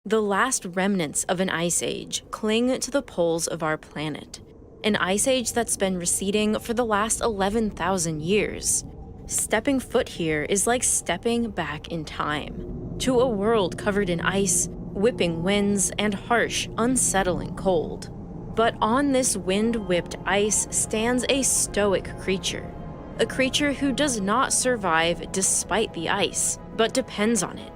The last remnants of an ice age cling to the poles of our planet, an ice age that's been receding for the last 11,000 years. Stepping foot here is like stepping back in time, to a world covered in ice, whipping winds, and harsh, unsettling cold. But on this wind-whipped ice stands a stoic creature, a creature who does not survive despite the ice, but depends on it.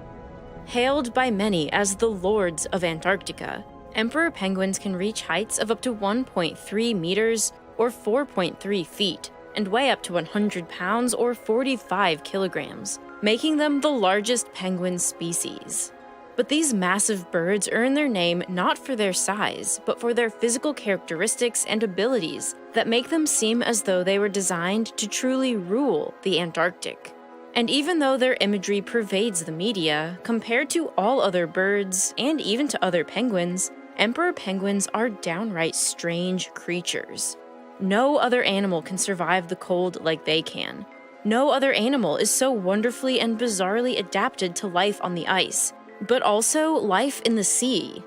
Hailed by many as the Lords of Antarctica, emperor penguins can reach heights of up to 1.3 meters or 4.3 feet and weigh up to 100 pounds or 45 kilograms, making them the largest penguin species. But these massive birds earn their name not for their size, but for their physical characteristics and abilities that make them seem as though they were designed to truly rule the Antarctic. And even though their imagery pervades the media, compared to all other birds, and even to other penguins, emperor penguins are downright strange creatures. No other animal can survive the cold like they can. No other animal is so wonderfully and bizarrely adapted to life on the ice, but also life in the sea.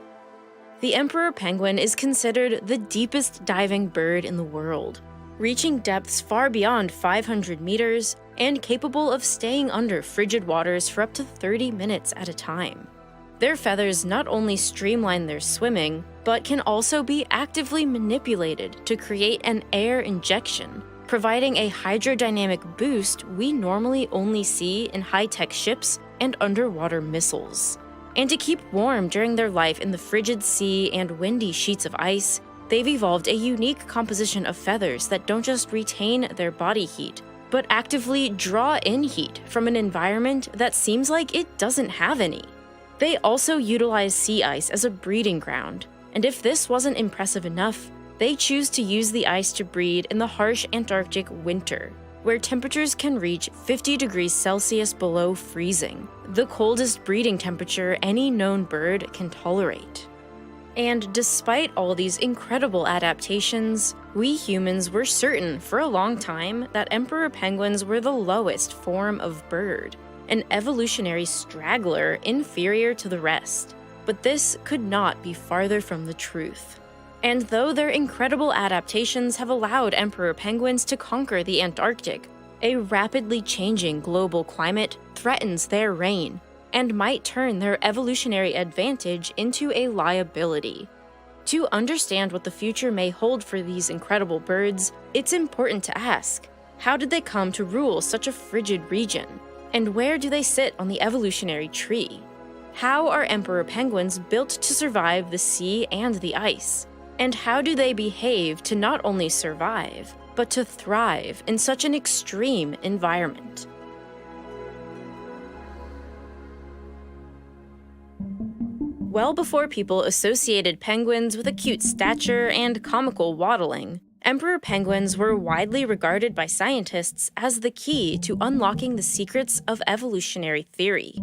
The emperor penguin is considered the deepest diving bird in the world, reaching depths far beyond 500 meters and capable of staying under frigid waters for up to 30 minutes at a time. Their feathers not only streamline their swimming, but can also be actively manipulated to create an air injection, providing a hydrodynamic boost we normally only see in high-tech ships and underwater missiles. And to keep warm during their life in the frigid sea and windy sheets of ice, they've evolved a unique composition of feathers that don't just retain their body heat, but actively draw in heat from an environment that seems like it doesn't have any. They also utilize sea ice as a breeding ground, and if this wasn't impressive enough, they choose to use the ice to breed in the harsh Antarctic winter, where temperatures can reach 50 degrees Celsius below freezing, the coldest breeding temperature any known bird can tolerate. And despite all these incredible adaptations, we humans were certain for a long time that emperor penguins were the lowest form of bird, an evolutionary straggler inferior to the rest. But this could not be farther from the truth. And though their incredible adaptations have allowed emperor penguins to conquer the Antarctic, a rapidly changing global climate threatens their reign and might turn their evolutionary advantage into a liability. To understand what the future may hold for these incredible birds, it's important to ask, how did they come to rule such a frigid region? And where do they sit on the evolutionary tree? How are emperor penguins built to survive the sea and the ice? And how do they behave to not only survive, but to thrive in such an extreme environment? Well before people associated penguins with a cute stature and comical waddling, emperor penguins were widely regarded by scientists as the key to unlocking the secrets of evolutionary theory.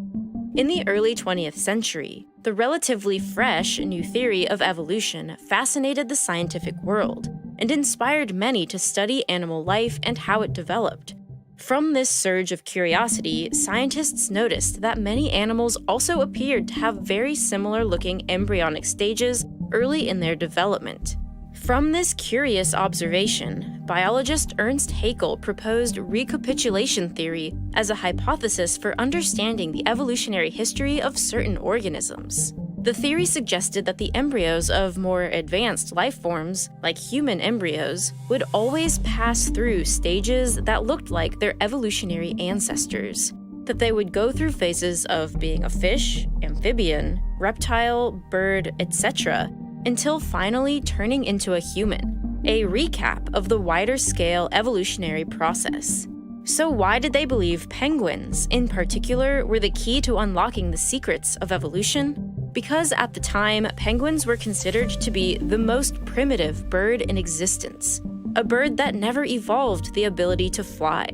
In the early 20th century, the relatively fresh new theory of evolution fascinated the scientific world and inspired many to study animal life and how it developed. From this surge of curiosity, scientists noticed that many animals also appeared to have very similar-looking embryonic stages early in their development. From this curious observation, biologist Ernst Haeckel proposed recapitulation theory as a hypothesis for understanding the evolutionary history of certain organisms. The theory suggested that the embryos of more advanced life forms, like human embryos, would always pass through stages that looked like their evolutionary ancestors. That they would go through phases of being a fish, amphibian, reptile, bird, etc., until finally turning into a human, a recap of the wider-scale evolutionary process. So why did they believe penguins, in particular, were the key to unlocking the secrets of evolution? Because at the time, penguins were considered to be the most primitive bird in existence, a bird that never evolved the ability to fly.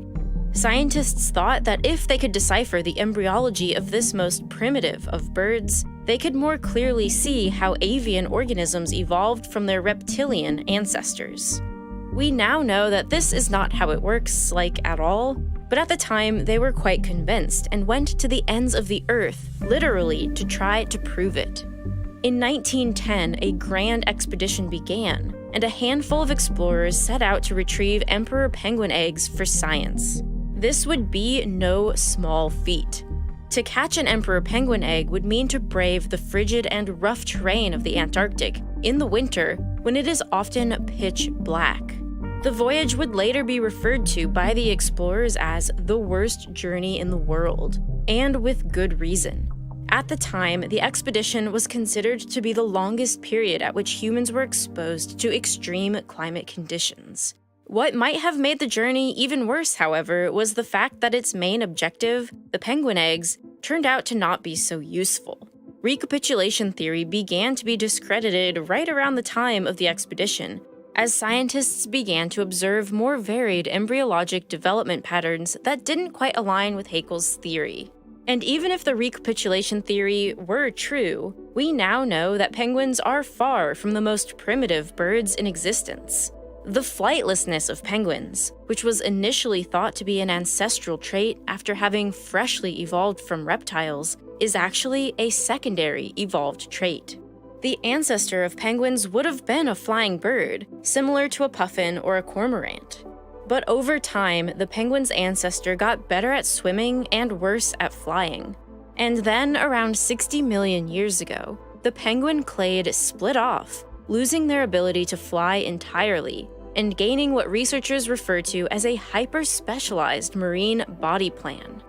Scientists thought that if they could decipher the embryology of this most primitive of birds, they could more clearly see how avian organisms evolved from their reptilian ancestors. We now know that this is not how it works, at all. But at the time, they were quite convinced and went to the ends of the earth, literally, to try to prove it. In 1910, a grand expedition began, and a handful of explorers set out to retrieve emperor penguin eggs for science. This would be no small feat. To catch an emperor penguin egg would mean to brave the frigid and rough terrain of the Antarctic in the winter when it is often pitch black. The voyage would later be referred to by the explorers as the worst journey in the world, and with good reason. At the time, the expedition was considered to be the longest period at which humans were exposed to extreme climate conditions. What might have made the journey even worse, however, was the fact that its main objective, the penguin eggs, turned out to not be so useful. Recapitulation theory began to be discredited right around the time of the expedition, as scientists began to observe more varied embryologic development patterns that didn't quite align with Haeckel's theory. And even if the recapitulation theory were true, we now know that penguins are far from the most primitive birds in existence. The flightlessness of penguins, which was initially thought to be an ancestral trait after having freshly evolved from reptiles, is actually a secondary evolved trait. The ancestor of penguins would have been a flying bird, similar to a puffin or a cormorant. But over time, the penguin's ancestor got better at swimming and worse at flying. And then, around 60 million years ago, the penguin clade split off, losing their ability to fly entirely, and gaining what researchers refer to as a hyper-specialized marine body plan.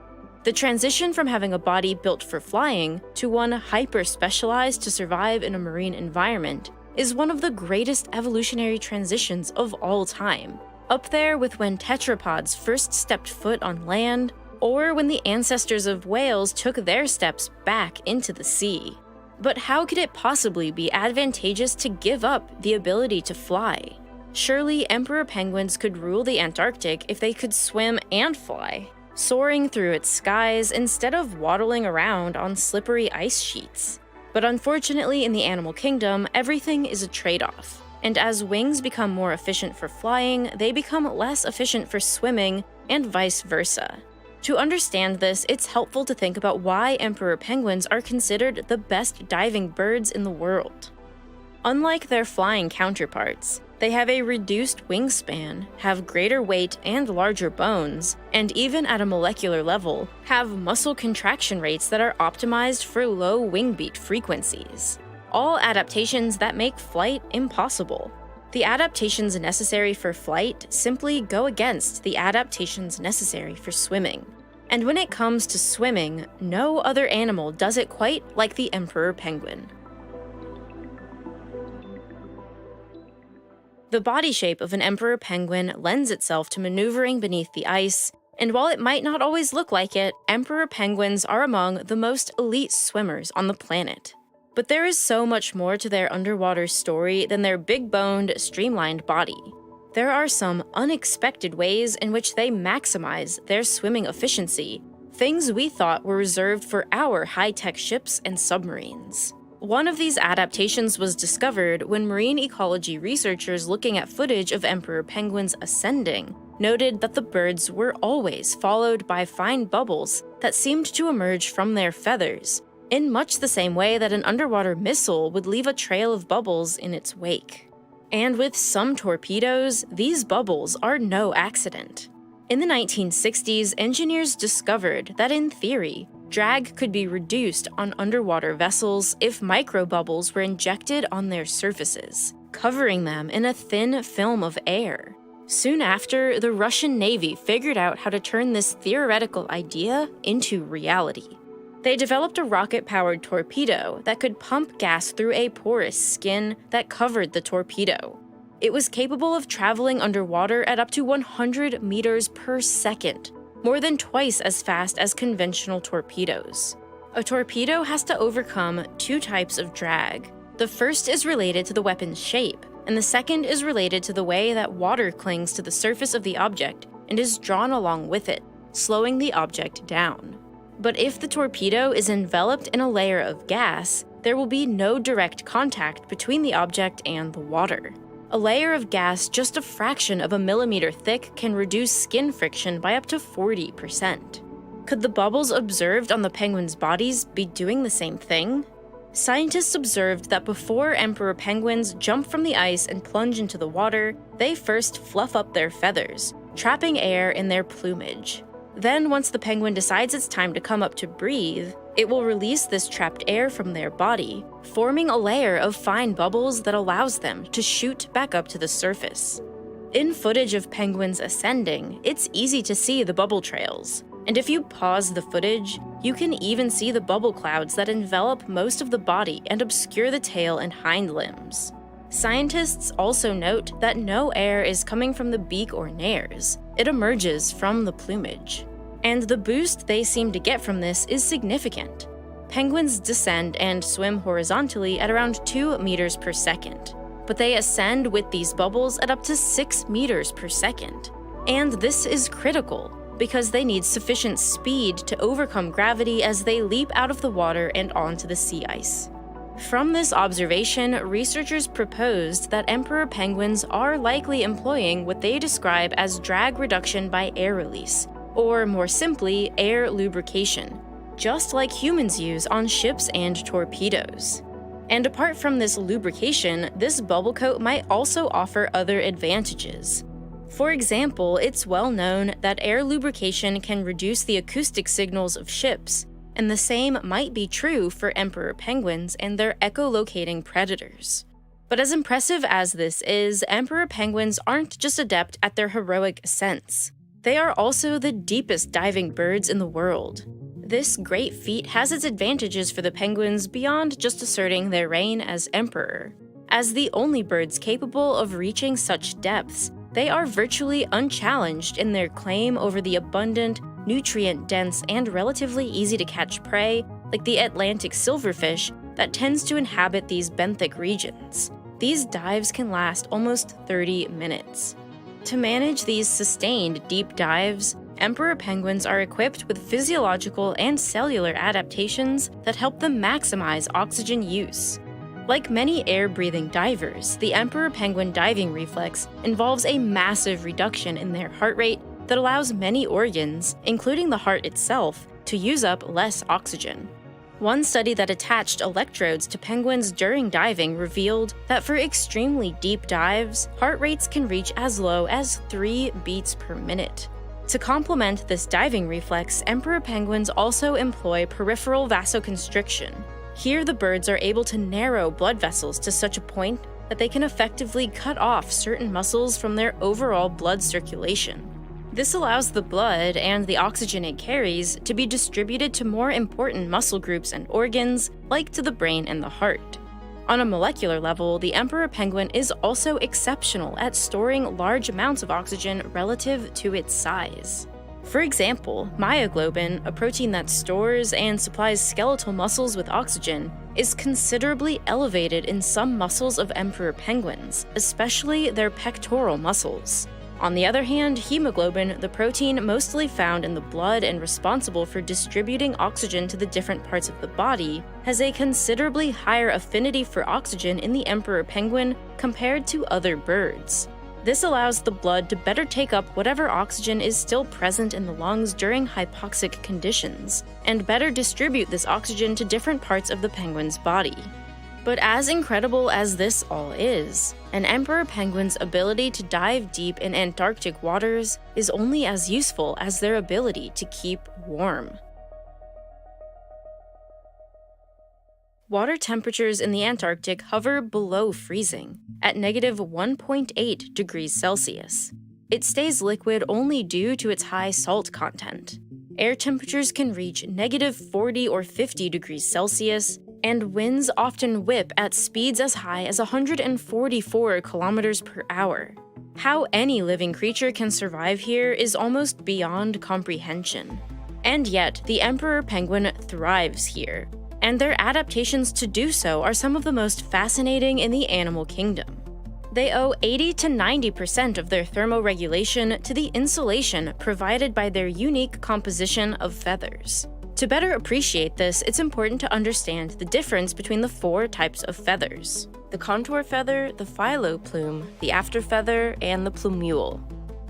The transition from having a body built for flying to one hyper-specialized to survive in a marine environment is one of the greatest evolutionary transitions of all time, up there with when tetrapods first stepped foot on land, or when the ancestors of whales took their steps back into the sea. But how could it possibly be advantageous to give up the ability to fly? Surely emperor penguins could rule the Antarctic if they could swim and fly, soaring through its skies instead of waddling around on slippery ice sheets. But unfortunately, in the animal kingdom, everything is a trade-off. And as wings become more efficient for flying, they become less efficient for swimming, and vice versa. To understand this, it's helpful to think about why emperor penguins are considered the best diving birds in the world. Unlike their flying counterparts, they have a reduced wingspan, have greater weight and larger bones, and even at a molecular level, have muscle contraction rates that are optimized for low wing beat frequencies. All adaptations that make flight impossible. The adaptations necessary for flight simply go against the adaptations necessary for swimming. And when it comes to swimming, no other animal does it quite like the emperor penguin. The body shape of an emperor penguin lends itself to maneuvering beneath the ice, and while it might not always look like it, emperor penguins are among the most elite swimmers on the planet. But there is so much more to their underwater story than their big-boned, streamlined body. There are some unexpected ways in which they maximize their swimming efficiency, things we thought were reserved for our high-tech ships and submarines. One of these adaptations was discovered when marine ecology researchers looking at footage of emperor penguins ascending noted that the birds were always followed by fine bubbles that seemed to emerge from their feathers, in much the same way that an underwater missile would leave a trail of bubbles in its wake. And with some torpedoes, these bubbles are no accident. In the 1960s, engineers discovered that in theory, drag could be reduced on underwater vessels if microbubbles were injected on their surfaces, covering them in a thin film of air. Soon after, the Russian Navy figured out how to turn this theoretical idea into reality. They developed a rocket-powered torpedo that could pump gas through a porous skin that covered the torpedo. It was capable of traveling underwater at up to 100 meters per second, more than twice as fast as conventional torpedoes. A torpedo has to overcome two types of drag. The first is related to the weapon's shape, and the second is related to the way that water clings to the surface of the object and is drawn along with it, slowing the object down. But if the torpedo is enveloped in a layer of gas, there will be no direct contact between the object and the water. A layer of gas just a fraction of a millimeter thick can reduce skin friction by up to 40%. Could the bubbles observed on the penguins' bodies be doing the same thing? Scientists observed that before emperor penguins jump from the ice and plunge into the water, they first fluff up their feathers, trapping air in their plumage. Then, once the penguin decides it's time to come up to breathe, it will release this trapped air from their body, forming a layer of fine bubbles that allows them to shoot back up to the surface. In footage of penguins ascending, it's easy to see the bubble trails. And if you pause the footage, you can even see the bubble clouds that envelop most of the body and obscure the tail and hind limbs. Scientists also note that no air is coming from the beak or nares. It emerges from the plumage. And the boost they seem to get from this is significant. Penguins descend and swim horizontally at around 2 meters per second, but they ascend with these bubbles at up to 6 meters per second. And this is critical, because they need sufficient speed to overcome gravity as they leap out of the water and onto the sea ice. From this observation, researchers proposed that emperor penguins are likely employing what they describe as drag reduction by air release, or more simply, air lubrication, just like humans use on ships and torpedoes. And apart from this lubrication, this bubble coat might also offer other advantages. For example, it's well known that air lubrication can reduce the acoustic signals of ships, and the same might be true for emperor penguins and their echolocating predators. But as impressive as this is, emperor penguins aren't just adept at their heroic ascents. They are also the deepest diving birds in the world. This great feat has its advantages for the penguins beyond just asserting their reign as emperor. As the only birds capable of reaching such depths, they are virtually unchallenged in their claim over the abundant, nutrient-dense, and relatively easy-to-catch prey, like the Atlantic silverfish, that tends to inhabit these benthic regions. These dives can last almost 30 minutes. To manage these sustained deep dives, emperor penguins are equipped with physiological and cellular adaptations that help them maximize oxygen use. Like many air-breathing divers, the emperor penguin diving reflex involves a massive reduction in their heart rate that allows many organs, including the heart itself, to use up less oxygen. One study that attached electrodes to penguins during diving revealed that for extremely deep dives, heart rates can reach as low as 3 beats per minute. To complement this diving reflex, emperor penguins also employ peripheral vasoconstriction. Here, the birds are able to narrow blood vessels to such a point that they can effectively cut off certain muscles from their overall blood circulation. This allows the blood and the oxygen it carries to be distributed to more important muscle groups and organs, like to the brain and the heart. On a molecular level, the emperor penguin is also exceptional at storing large amounts of oxygen relative to its size. For example, myoglobin, a protein that stores and supplies skeletal muscles with oxygen, is considerably elevated in some muscles of emperor penguins, especially their pectoral muscles. On the other hand, hemoglobin, the protein mostly found in the blood and responsible for distributing oxygen to the different parts of the body, has a considerably higher affinity for oxygen in the emperor penguin compared to other birds. This allows the blood to better take up whatever oxygen is still present in the lungs during hypoxic conditions, and better distribute this oxygen to different parts of the penguin's body. But as incredible as this all is, an emperor penguin's ability to dive deep in Antarctic waters is only as useful as their ability to keep warm. Water temperatures in the Antarctic hover below freezing, at -1.8 degrees Celsius. It stays liquid only due to its high salt content. Air temperatures can reach -40 or 50 degrees Celsius, and winds often whip at speeds as high as 144 kilometers per hour. How any living creature can survive here is almost beyond comprehension. And yet, the emperor penguin thrives here, and their adaptations to do so are some of the most fascinating in the animal kingdom. They owe 80 to 90% of their thermoregulation to the insulation provided by their unique composition of feathers. To better appreciate this, it's important to understand the difference between the 4 types of feathers. the contour feather, the phyloplume, the afterfeather, and the plumule.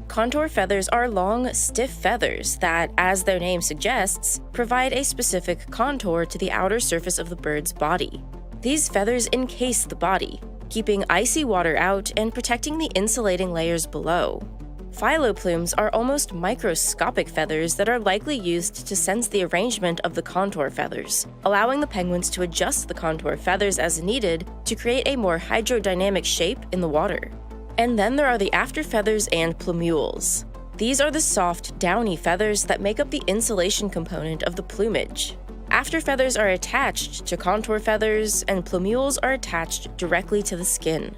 Contour feathers are long, stiff feathers that, as their name suggests, provide a specific contour to the outer surface of the bird's body. These feathers encase the body, keeping icy water out and protecting the insulating layers below. Phyloplumes are almost microscopic feathers that are likely used to sense the arrangement of the contour feathers, allowing the penguins to adjust the contour feathers as needed to create a more hydrodynamic shape in the water. And then there are the afterfeathers and plumules. These are the soft, downy feathers that make up the insulation component of the plumage. Afterfeathers are attached to contour feathers, and plumules are attached directly to the skin.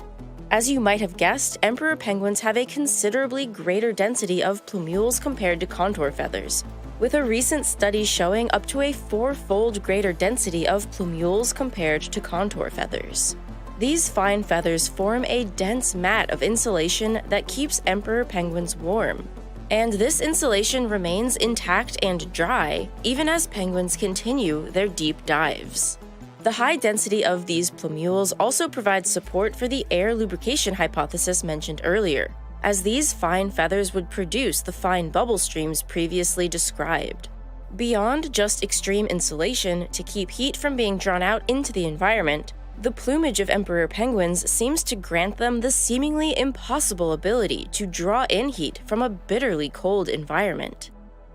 As you might have guessed, emperor penguins have a considerably greater density of plumules compared to contour feathers, with a recent study showing up to a 4-fold greater density of plumules compared to contour feathers. These fine feathers form a dense mat of insulation that keeps emperor penguins warm. And this insulation remains intact and dry, even as penguins continue their deep dives. The high density of these plumules also provides support for the air lubrication hypothesis mentioned earlier, as these fine feathers would produce the fine bubble streams previously described. Beyond just extreme insulation to keep heat from being drawn out into the environment, the plumage of emperor penguins seems to grant them the seemingly impossible ability to draw in heat from a bitterly cold environment.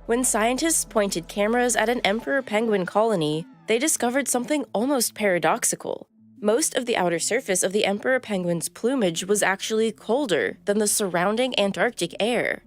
When scientists pointed cameras at an emperor penguin colony, they discovered something almost paradoxical. Most of the outer surface of the emperor penguin's plumage was actually colder than the surrounding Antarctic air.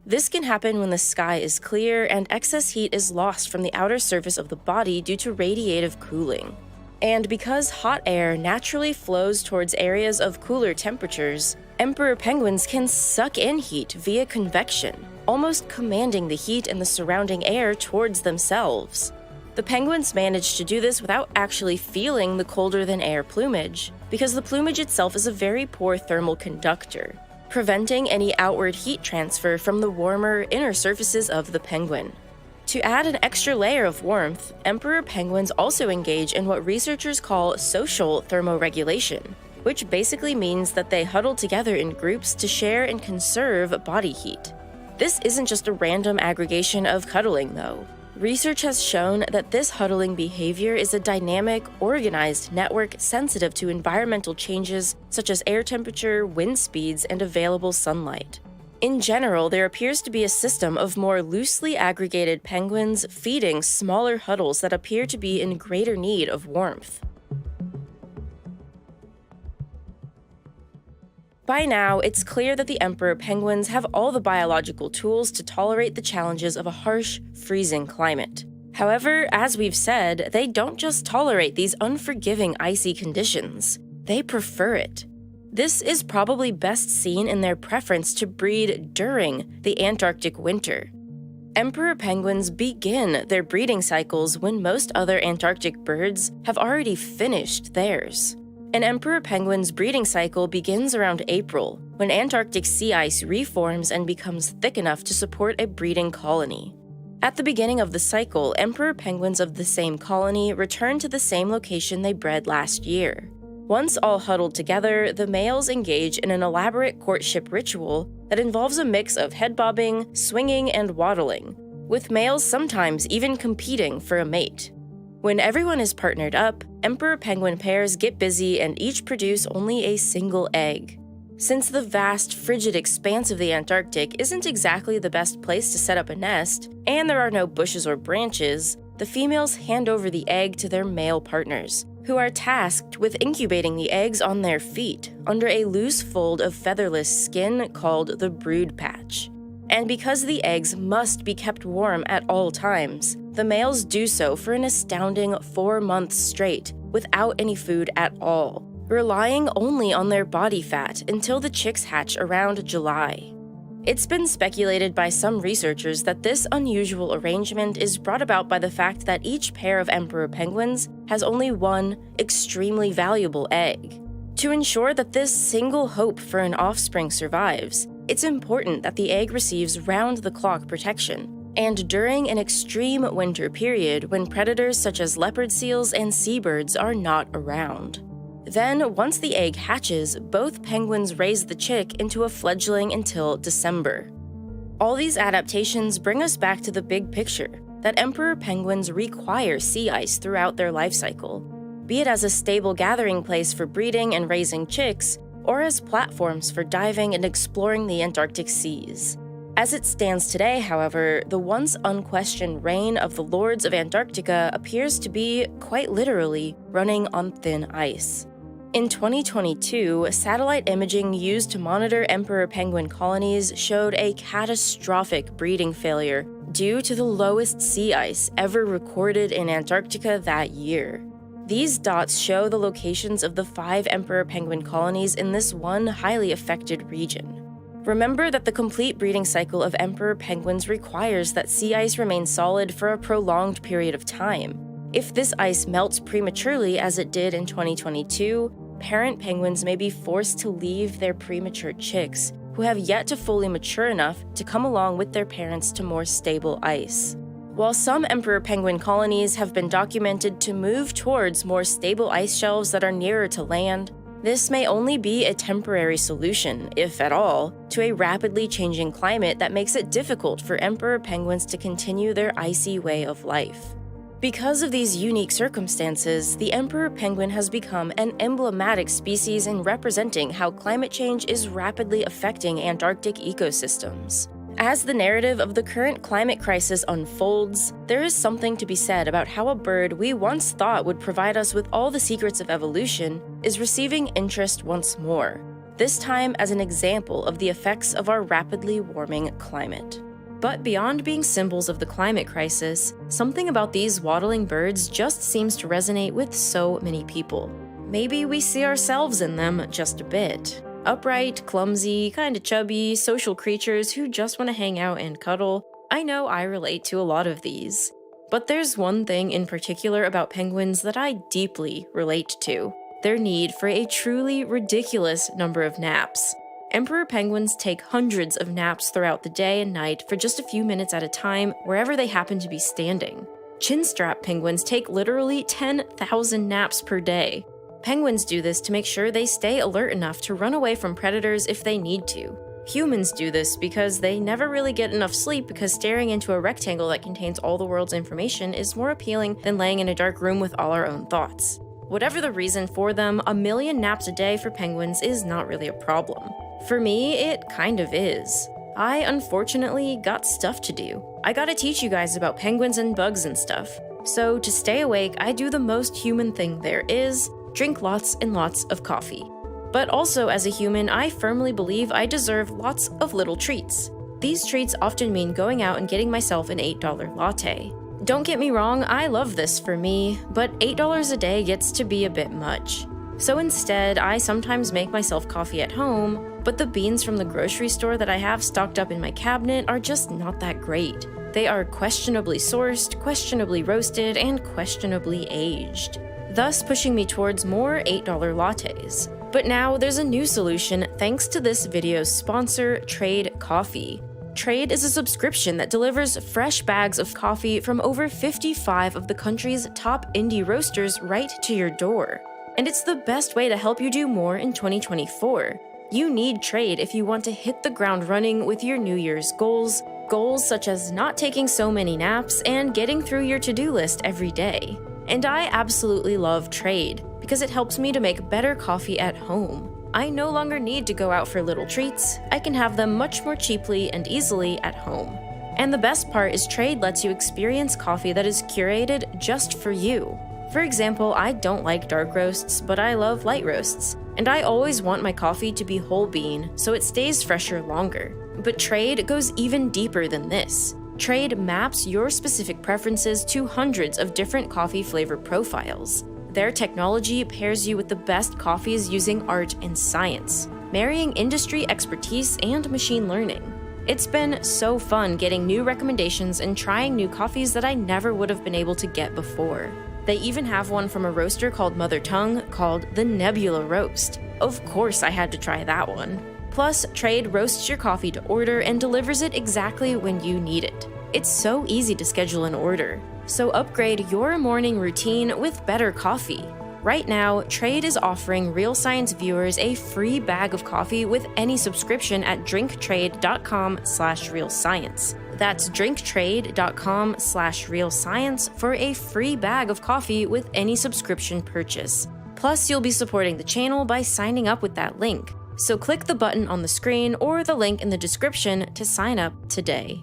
This can happen when the sky is clear and excess heat is lost from the outer surface of the body due to radiative cooling. And because hot air naturally flows towards areas of cooler temperatures, emperor penguins can suck in heat via convection, almost commanding the heat and the surrounding air towards themselves. The penguins manage to do this without actually feeling the colder-than-air plumage, because the plumage itself is a very poor thermal conductor, preventing any outward heat transfer from the warmer inner surfaces of the penguin. To add an extra layer of warmth, emperor penguins also engage in what researchers call social thermoregulation, which basically means that they huddle together in groups to share and conserve body heat. This isn't just a random aggregation of cuddling, though. Research has shown that this huddling behavior is a dynamic, organized network sensitive to environmental changes such as air temperature, wind speeds, and available sunlight. In general, there appears to be a system of more loosely aggregated penguins feeding smaller huddles that appear to be in greater need of warmth. By now, it's clear that the emperor penguins have all the biological tools to tolerate the challenges of a harsh, freezing climate. However, as we've said, they don't just tolerate these unforgiving icy conditions. They prefer it. This is probably best seen in their preference to breed during the Antarctic winter. Emperor penguins begin their breeding cycles when most other Antarctic birds have already finished theirs. An emperor penguin's breeding cycle begins around April, when Antarctic sea ice reforms and becomes thick enough to support a breeding colony. At the beginning of the cycle, emperor penguins of the same colony return to the same location they bred last year. Once all huddled together, the males engage in an elaborate courtship ritual that involves a mix of head bobbing, swinging, and waddling, with males sometimes even competing for a mate. When everyone is partnered up, emperor penguin pairs get busy and each produce only a single egg. Since the vast, frigid expanse of the Antarctic isn't exactly the best place to set up a nest, and there are no bushes or branches, the females hand over the egg to their male partners, who are tasked with incubating the eggs on their feet under a loose fold of featherless skin called the brood patch. And because the eggs must be kept warm at all times, the males do so for an astounding 4 months straight, without any food at all, relying only on their body fat until the chicks hatch around July. It's been speculated by some researchers that this unusual arrangement is brought about by the fact that each pair of emperor penguins has only one extremely valuable egg. To ensure that this single hope for an offspring survives, it's important that the egg receives round-the-clock protection, and during an extreme winter period when predators such as leopard seals and seabirds are not around. Then, once the egg hatches, both penguins raise the chick into a fledgling until December. All these adaptations bring us back to the big picture, that emperor penguins require sea ice throughout their life cycle, be it as a stable gathering place for breeding and raising chicks, or as platforms for diving and exploring the Antarctic seas. As it stands today, however, the once unquestioned reign of the Lords of Antarctica appears to be, quite literally, running on thin ice. In 2022, satellite imaging used to monitor emperor penguin colonies showed a catastrophic breeding failure due to the lowest sea ice ever recorded in Antarctica that year. These dots show the locations of the 5 emperor penguin colonies in this one highly affected region. Remember that the complete breeding cycle of emperor penguins requires that sea ice remain solid for a prolonged period of time. If this ice melts prematurely as it did in 2022, parent penguins may be forced to leave their premature chicks, who have yet to fully mature enough to come along with their parents to more stable ice. While some emperor penguin colonies have been documented to move towards more stable ice shelves that are nearer to land, this may only be a temporary solution, if at all, to a rapidly changing climate that makes it difficult for emperor penguins to continue their icy way of life. Because of these unique circumstances, the emperor penguin has become an emblematic species in representing how climate change is rapidly affecting Antarctic ecosystems. As the narrative of the current climate crisis unfolds, there is something to be said about how a bird we once thought would provide us with all the secrets of evolution is receiving interest once more, this time as an example of the effects of our rapidly warming climate. But beyond being symbols of the climate crisis, something about these waddling birds just seems to resonate with so many people. Maybe we see ourselves in them just a bit. Upright, clumsy, kinda chubby, social creatures who just want to hang out and cuddle. I know I relate to a lot of these. But there's one thing in particular about penguins that I deeply relate to: their need for a truly ridiculous number of naps. Emperor penguins take hundreds of naps throughout the day and night for just a few minutes at a time, wherever they happen to be standing. Chinstrap penguins take literally 10,000 naps per day. Penguins do this to make sure they stay alert enough to run away from predators if they need to. Humans do this because they never really get enough sleep, because staring into a rectangle that contains all the world's information is more appealing than laying in a dark room with all our own thoughts. Whatever the reason for them, 1,000,000 naps a day for penguins is not really a problem. For me, it kind of is. I unfortunately got stuff to do. I gotta teach you guys about penguins and bugs and stuff. So to stay awake, I do the most human thing there is: drink lots and lots of coffee. But also, as a human, I firmly believe I deserve lots of little treats. These treats often mean going out and getting myself an $8 latte. Don't get me wrong, I love this for me, but $8 a day gets to be a bit much. So instead, I sometimes make myself coffee at home, but the beans from the grocery store that I have stocked up in my cabinet are just not that great. They are questionably sourced, questionably roasted, and questionably aged, thus pushing me towards more $8 lattes. But now there's a new solution thanks to this video's sponsor, Trade Coffee. Trade is a subscription that delivers fresh bags of coffee from over 55 of the country's top indie roasters right to your door. And it's the best way to help you do more in 2024. You need Trade if you want to hit the ground running with your New Year's goals such as not taking so many naps and getting through your to-do list every day. And I absolutely love Trade because it helps me to make better coffee at home. I no longer need to go out for little treats. I can have them much more cheaply and easily at home. And the best part is Trade lets you experience coffee that is curated just for you. For example, I don't like dark roasts, but I love light roasts. And I always want my coffee to be whole bean, so it stays fresher longer. But Trade goes even deeper than this. Trade maps your specific preferences to hundreds of different coffee flavor profiles. Their technology pairs you with the best coffees using art and science, marrying industry expertise and machine learning. It's been so fun getting new recommendations and trying new coffees that I never would have been able to get before. They even have one from a roaster called Mother Tongue called the Nebula Roast. Of course I had to try that one. Plus, Trade roasts your coffee to order and delivers it exactly when you need it. It's so easy to schedule an order. So upgrade your morning routine with better coffee. Right now, Trade is offering Real Science viewers a free bag of coffee with any subscription at drinktrade.com/realscience. That's drinktrade.com/realscience for a free bag of coffee with any subscription purchase. Plus, you'll be supporting the channel by signing up with that link. So click the button on the screen or the link in the description to sign up today.